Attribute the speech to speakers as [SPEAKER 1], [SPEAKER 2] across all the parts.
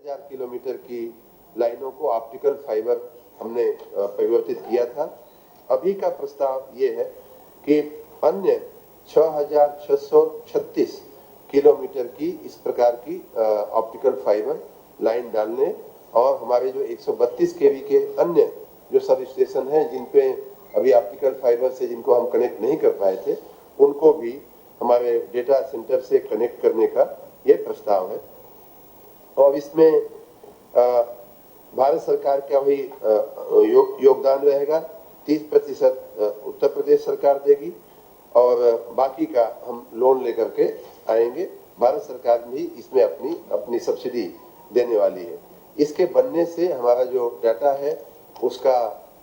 [SPEAKER 1] 1000 kilometre की लाइनों को ऑप्टिकल फाइबर हमने परिवर्तित किया था। अभी का प्रस्ताव ये है कि अन्य 6636 किलोमीटर की इस प्रकार की ऑप्टिकल फाइबर लाइन डालने और हमारे जो 132 केवी के अन्य जो सब स्टेशन हैं जिन पे अभी ऑप्टिकल फाइबर से जिनको हम कनेक्ट नहीं कर पाए थे, उनको भी हमारे डेटा सेंटर से कनेक्ट करने का ये प्रस्ताव है। और इसमें भारत सरकार का भी योगदान रहेगा। 30% उत्तर प्रदेश सरकार देगी और बाकी का हम लोन लेकर के आएंगे। भारत सरकार भी इसमें अपनी सब्सिडी देने वाली है। इसके बनने से हमारा जो डाटा है उसका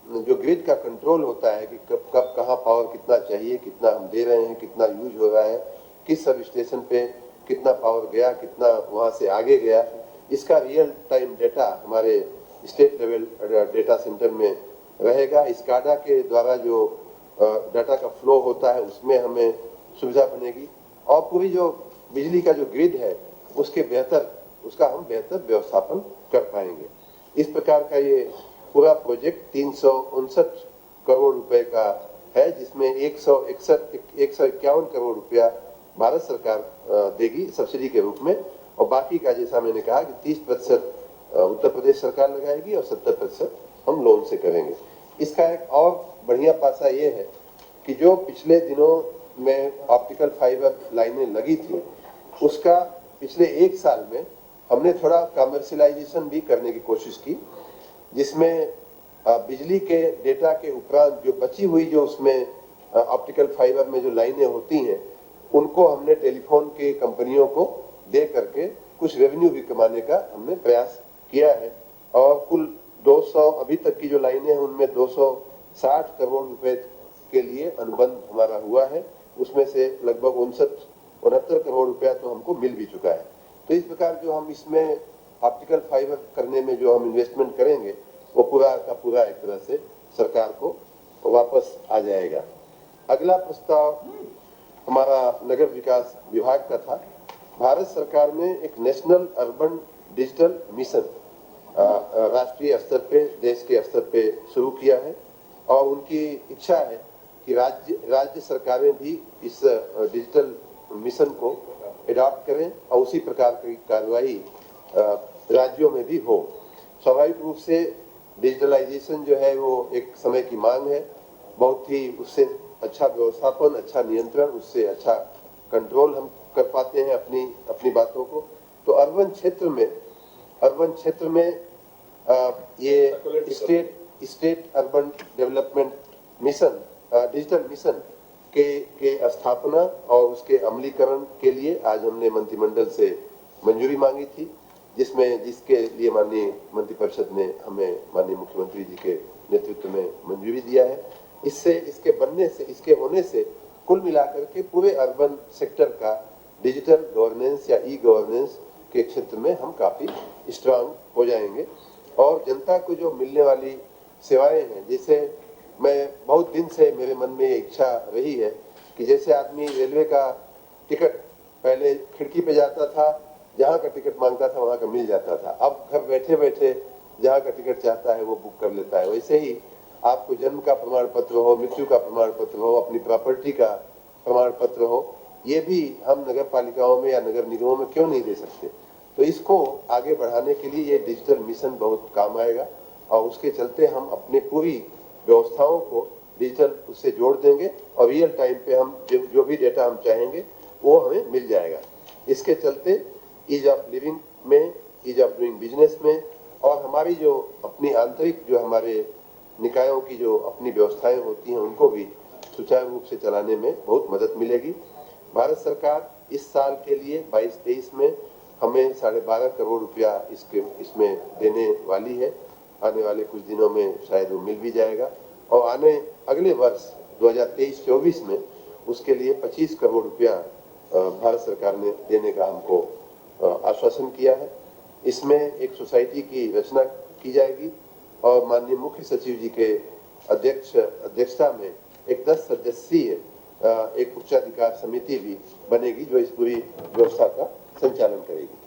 [SPEAKER 1] जो ग्रिड का कंट्रोल होता है कि कब कहाँ पावर कितना चाहिए, कितना हम दे रहे हैं, कितना यूज हो रहा है, किस सब स्टेशन पे कितना पावर गया, कितना वहां से आगे गया, इसका रियल टाइम डेटा हमारे स्टेट लेवल डेटा सेंटर में रहेगा। स्काडा के द्वारा जो डाटा का फ्लो होता है उसमें हमें सुविधा बनेगी और पूरी जो बिजली का जो ग्रिड है उसका हम बेहतर व्यवस्थापन कर पाएंगे। इस प्रकार का ये पूरा प्रोजेक्ट 359 करोड़ रुपए का है, जिसमें 151 करोड़ रुपया भारत सरकार देगी सब्सिडी के रूप में और बाकी का जैसा मैंने कहा कि 30% उत्तर प्रदेश सरकार लगाएगी और 70% हम लोन से करेंगे। इसका एक और बढ़िया पासा ये है कि जो पिछले दिनों में ऑप्टिकल फाइबर लाइनें लगी थी उसका पिछले 1 साल में हमने थोड़ा कमर्शियलाइजेशन भी करने की कोशिश की, जिसमें बिजली के डेटा के उपरांत जो बची हुई जो उसमें ऑप्टिकल फाइबर में जो लाइनें होती हैं उनको हमने टेलीफोन के कंपनियों को दे करके कुछ रेवेन्यू भी कमाने का हमने प्रयास किया है और कुल 200 अभी तक की जो लाइनें हैं उनमें 260 करोड़ रुपए के लिए अनुबंध हमारा हुआ है। उसमें से लगभग 69 करोड़ रुपया तो हमको मिल भी चुका है। तो इस प्रकार जो हम इसमें ऑप्टिकल फाइबर करने में जो हम इन्वेस्टमेंट करेंगे वो पूरा का पूरा एक तरह से सरकार को वापस आ जाएगा। अगला प्रस्ताव हमारा नगर विकास विभाग का था। भारत सरकार ने एक नेशनल अर्बन डिजिटल मिशन राष्ट्रीय स्तर पे, देश के स्तर पे शुरू किया है और उनकी इच्छा है कि राज्य सरकारें भी इस डिजिटल मिशन को एडॉप्ट करें और उसी प्रकार की कार्रवाई राज्यों में भी हो। स्वाभाविक रूप से डिजिटलाइजेशन जो है वो एक समय की मांग है। बहुत ही उससे अच्छा व्यवस्थापन, अच्छा नियंत्रण, उससे अच्छा कंट्रोल हम कर पाते हैं अपनी बातों को। तो अर्बन क्षेत्र में ये state urban development mission, digital mission के स्थापना और उसके अमलीकरण के लिए आज हमने मंत्रिमंडल से मंजूरी मांगी थी, जिसके लिए माननीय मंत्रिपरिषद ने हमें माननीय मुख्यमंत्री जी के नेतृत्व में मंजूरी दिया है। इसके होने से कुल मिलाकर के पूरे अर्बन सेक्टर का डिजिटल गवर्नेंस या ई गवर्नेंस के क्षेत्र में हम काफी स्ट्रांग हो जाएंगे और जनता को जो मिलने वाली सेवाएं हैं, जैसे मैं बहुत दिन से मेरे मन में ये इच्छा रही है कि जैसे आदमी रेलवे का टिकट पहले खिड़की पे जाता था, जहाँ का टिकट मांगता था वहाँ का मिल जाता था, अब घर बैठे बैठे जहाँ का टिकट चाहता है वो बुक कर लेता है। वैसे ही आपको जन्म का प्रमाण पत्र हो, मृत्यु का प्रमाण पत्र हो, अपनी प्रॉपर्टी का प्रमाण पत्र हो, ये भी हम नगर पालिकाओं में या नगर निगमों में क्यों नहीं दे सकते। तो इसको आगे बढ़ाने के लिए ये डिजिटल मिशन बहुत काम आएगा और उसके चलते हम अपनी पूरी व्यवस्थाओं को डिजिटल उससे जोड़ देंगे और रियल टाइम पे हम जो भी डेटा हम चाहेंगे वो हमें मिल जाएगा। इसके चलते ईज ऑफ लिविंग में, ईज ऑफ डूइंग बिजनेस में और हमारी जो अपनी आंतरिक जो हमारे निकायों की जो अपनी व्यवस्थाएं होती हैं उनको भी सुचारू रूप से चलाने में बहुत मदद मिलेगी। भारत सरकार इस साल के लिए 22-23 में हमें 12.5 करोड़ रुपया इसमें देने वाली है। आने वाले कुछ दिनों में शायद वो मिल भी जाएगा और अगले वर्ष 2023-24 में उसके लिए 25 करोड़ रुपया भारत सरकार ने देने का हमको आश्वासन किया है। इसमें एक सोसाइटी की रचना की जाएगी और माननीय मुख्य सचिव जी के अध्यक्षता में एक 10 सदस्यीय एक उच्चाधिकार समिति भी बनेगी जो इस पूरी व्यवस्था का संचालन करेगी।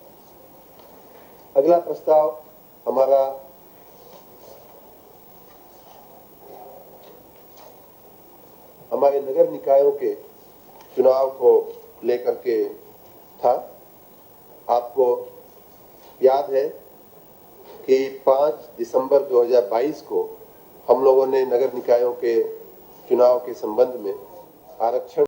[SPEAKER 1] अगला प्रस्ताव हमारे नगर निकायों के चुनाव को लेकर के था। आपको याद है कि 5 दिसंबर 2022 को हम लोगों ने नगर निकायों के चुनाव के संबंध में आरक्षण